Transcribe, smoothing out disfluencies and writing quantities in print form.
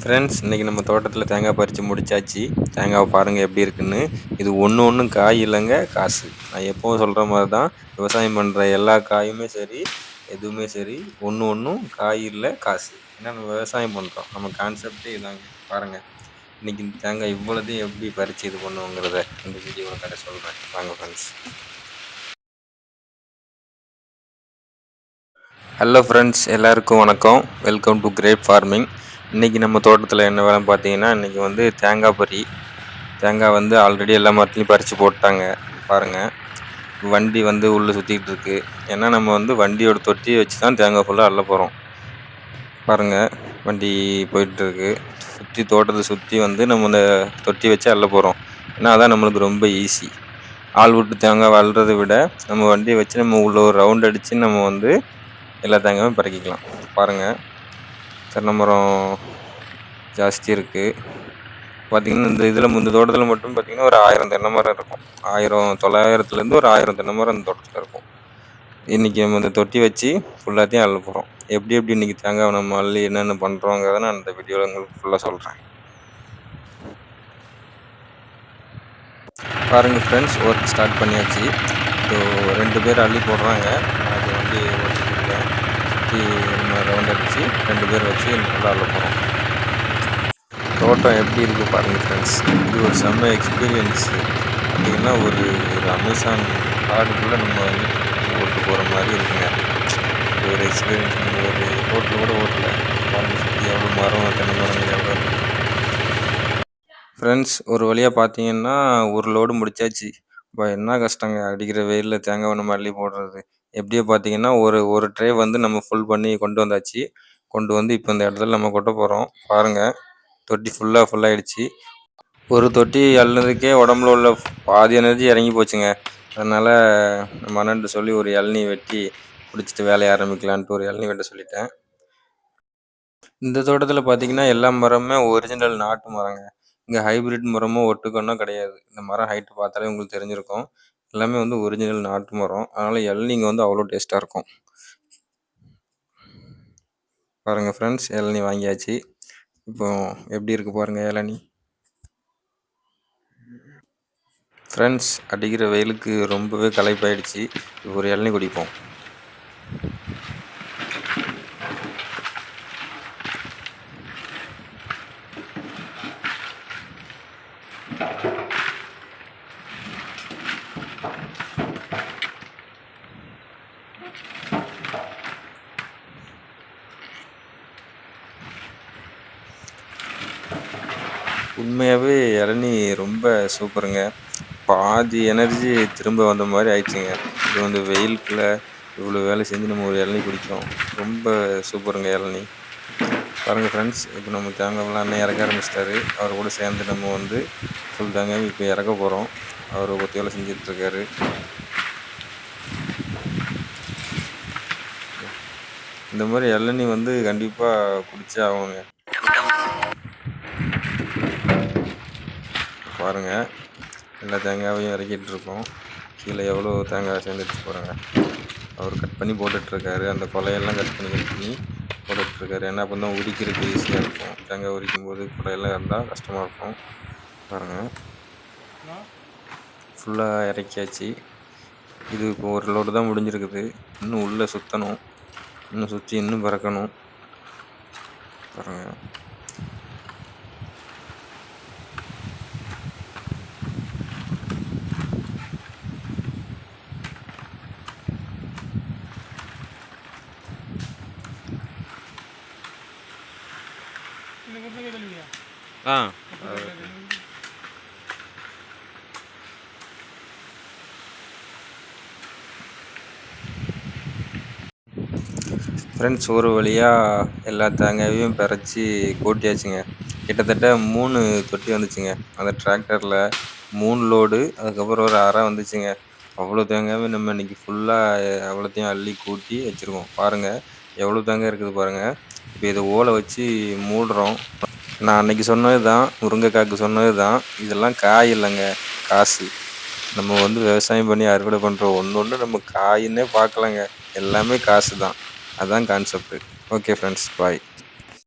Friends, இன்னைக்கு நம்ம தோட்டத்தில் தேங்காய் பறித்து முடிச்சாச்சு. தேங்காவை பாருங்கள் எப்படி இருக்குன்னு. இது ஒன்று ஒன்றும் காய் இல்லைங்க, காசு. நான் எப்பவும் சொல்கிற மாதிரி தான், விவசாயம் பண்ணுற எல்லா காயுமே சரி, எதுவுமே சரி, ஒன்று ஒன்றும் காய் இல்லை, காசு. ஏன்னா நம்ம விவசாயம் பண்ணுறோம், நம்ம கான்செப்டே இதாங்க. பாருங்கள், இன்னைக்கு இந்த தேங்காய் இவ்வளோதையும் எப்படி பறித்து இது பண்ணுவோங்கிறத இந்த வீடியோவில் கடை சொல்கிறேன். வாங்க ஃப்ரெண்ட்ஸ். ஹலோ ஃப்ரெண்ட்ஸ், எல்லாருக்கும் வணக்கம். Welcome to grape farming. இன்றைக்கி நம்ம தோட்டத்தில் என்ன வேலைன்னு பார்த்தீங்கன்னா, இன்றைக்கி வந்து தேங்காய் பறி. தேங்காய் வந்து ஆல்ரெடி எல்லா மரத்துலையும் பறித்து போட்டாங்க. பாருங்கள், வண்டி வந்து உள்ளே சுற்றிக்கிட்டு இருக்கு. ஏன்னா நம்ம வந்து வண்டியோட தொட்டியை வச்சு தான் தேங்காய் ஃபுல்லாக அள்ள போகிறோம். பாருங்கள், வண்டி போயிட்டுருக்கு. சுற்றி தோட்டத்தை சுற்றி வந்து நம்ம இந்த தொட்டி வச்சு அள்ள போகிறோம். ஏன்னா அதான் நம்மளுக்கு ரொம்ப ஈஸி. ஆள் விட்டு தேங்காய் அள்ளுறதை விட நம்ம வண்டியை வச்சு நம்ம உள்ள ஒரு ரவுண்ட் அடித்து நம்ம வந்து எல்லா தேங்காயும் பறிக்கலாம். பாருங்கள், தென்னை மரம் ஜாஸ்தி இருக்குது. பார்த்திங்கன்னா இந்த தோட்டத்தில் மட்டும் பார்த்திங்கன்னா ஒரு 1000 தென்னை மரம் இருக்கும். 900லேருந்து ஒரு 1000 தென்னை மரம் இந்த தோட்டத்தில் இருக்கும். இன்றைக்கி நம்ம இந்த தொட்டி வச்சு ஃபுல்லாத்தையும் அள்ள போகிறோம். எப்படி இன்றைக்கி தேங்காய் நம்ம அள்ளி என்னென்ன பண்ணுறோங்கிறத நான் இந்த வீடியோவில் உங்களுக்கு ஃபுல்லாக சொல்கிறேன். பாருங்கள் ஃப்ரெண்ட்ஸ், ஒர்க் ஸ்டார்ட் பண்ணியாச்சு. ஸோ 2 பேர் அள்ளி போடுறாங்க. அது வந்து ஓட்டிட்டுருக்கேன். சுற்றி நம்ம ரவுண்ட் அடித்து 2 பேர் வச்சு நல்லா அள்ள போகிறோம். தோட்டம் எப்படி இருக்குது பாருங்கள் ஃப்ரெண்ட்ஸ். இது ஒரு செம்ம எக்ஸ்பீரியன்ஸு. பார்த்திங்கன்னா ஒரு அமேசான் காடுக்குள்ளே நம்ம வந்து ஓட்டு போகிற மாதிரி இருக்குங்க. இது ஒரு எக்ஸ்பீரியன்ஸ். நம்ம ஒரு ரோட்டில் கூட ஓட்டல. பாருங்கள், சுற்றி எவ்வளோ மரம், தென்னை மரங்கள் எவ்வளோ இருக்குது ஃப்ரெண்ட்ஸ். ஒரு வழியாக பார்த்தீங்கன்னா ஒரு லோடு முடிச்சாச்சு. இப்போ என்ன கஷ்டங்க, அடிக்கிற வெயிலில் தேங்காய் நம்ம அள்ளி போடுறது. எப்படியோ பார்த்தீங்கன்னா ஒரு ஒரு ட்ரே வந்து நம்ம ஃபுல் பண்ணி கொண்டு வந்தாச்சு. கொண்டு வந்து இப்போ இந்த இடத்துல நம்ம கொட்ட போகிறோம். பாருங்கள், தொட்டி ஃபுல்லாகிடுச்சு. ஒரு தொட்டி அள்ளுறதுக்கே உடம்புல உள்ள பாதி எனர்ஜி இறங்கி போச்சுங்க. அதனால் நம்ம அண்ணன்ட்ட சொல்லி ஒரு இளநீ வெட்டி குடிச்சிட்டு வேலையை ஆரம்பிக்கலான்ட்டு ஒரு இளநீ வெட்ட சொல்லிட்டேன். இந்த தோட்டத்தில் பார்த்தீங்கன்னா எல்லா மரமுமே ஒரிஜினல் நாட்டு மரங்க. இங்கே ஹைப்ரிட் மரமும் ஒட்டுக்கொன்னும் கிடையாது. இந்த மரம் ஹைட்டு பார்த்தாலே உங்களுக்கு தெரிஞ்சிருக்கும். எல்லாமே வந்து ஒரிஜினல் நாட்டு மரம். அதனால் இளநீங்க வந்து அவ்வளோ டேஸ்ட்டாக இருக்கும். பாருங்கள் ஃப்ரெண்ட்ஸ், இளநீ வாங்கியாச்சு. இப்போ எப்படி இருக்குது பாருங்கள் இளநீ. ஃப்ரெண்ட்ஸ், அடிக்கிற வெயிலுக்கு ரொம்பவே களைப்பாயிடுச்சு. ஒரு இளநீ குடிப்போம். உண்மையாகவே இளநீ ரொம்ப சூப்பருங்க. பாதி எனர்ஜி திரும்ப வந்த மாதிரி ஆயிடுச்சுங்க. இது வந்து வெயிலுக்குள்ள இவ்வளோ வேலை செஞ்சு நம்ம ஒரு இளநீ குடித்தோம். ரொம்ப சூப்பருங்க இளநீ. பாருங்கள் ஃப்ரெண்ட்ஸ், இப்போ நம்ம தேங்காய்லாம் அண்ணன் இறக்க ஆரம்பிச்சிட்டாரு. அவர் கூட சேர்ந்து நம்ம வந்து ஃபுல் தேங்காய் இப்போ இறக்க போகிறோம். அவர் ஒத்தி வேலை செஞ்சிட்ருக்காரு. இந்த மாதிரி இளநீ வந்து கண்டிப்பாக குடிச்சே ஆகுங்க. பாருங்கள், எல்லா தேங்காயையும் இறக்கிட்டு இருக்கோம். கீழே எவ்வளோ தேங்காய் சேர்ந்துட்டு போகிறாங்க. அவர் கட் பண்ணி போட்டுட்ருக்காரு. அந்த கொலையெல்லாம் கட் பண்ணி போட்டுட்ருக்காரு. ஏன்னா அப்போ தான் உரிக்கிறதுக்கு ஈஸியாக இருக்கும். தேங்காய் உரிக்கும் போது கொலையெல்லாம் இருந்தால் கஷ்டமாக இருக்கும். பாருங்கள், ஃபுல்லாக இறக்கியாச்சு. இது இப்போ ஒரு லோடு தான் முடிஞ்சிருக்குது. இன்னும் உள்ளே சுற்றணும். இன்னும் சுற்றி இன்னும் பறக்கணும். பாருங்கள், ஃப்ரெண்ட்ஸ், ஒரு வழியாக எல்லா தேங்காயையும் பறித்து கூட்டியாச்சுங்க. கிட்டத்தட்ட 3 தொட்டி வந்துச்சுங்க. அந்த டிராக்டரில் 3 லோடு, அதுக்கப்புறம் ஒரு அரை வந்துச்சுங்க. அவ்வளோ தேங்காயும் நம்ம இன்றைக்கி ஃபுல்லாக அவ்வளோத்தையும் அள்ளி கூட்டி வச்சுருக்கோம். பாருங்கள், எவ்வளோ தேங்காய் இருக்குது பாருங்கள். இப்போ இதை ஓலை வச்சு மூடுறோம். நான் அன்றைக்கி சொன்னது தான், முருங்கைக்காய்க்கு சொன்னது தான். இதெல்லாம் காய் இல்லைங்க, காசு. நம்ம வந்து விவசாயம் பண்ணி அறுவடை பண்ணுறோம். ஒன்று நம்ம காயின்னே பார்க்கலங்க. எல்லாமே காசு தான். அதான் கான்செப்ட்டு. ஓகே ஃப்ரெண்ட்ஸ், பாய்.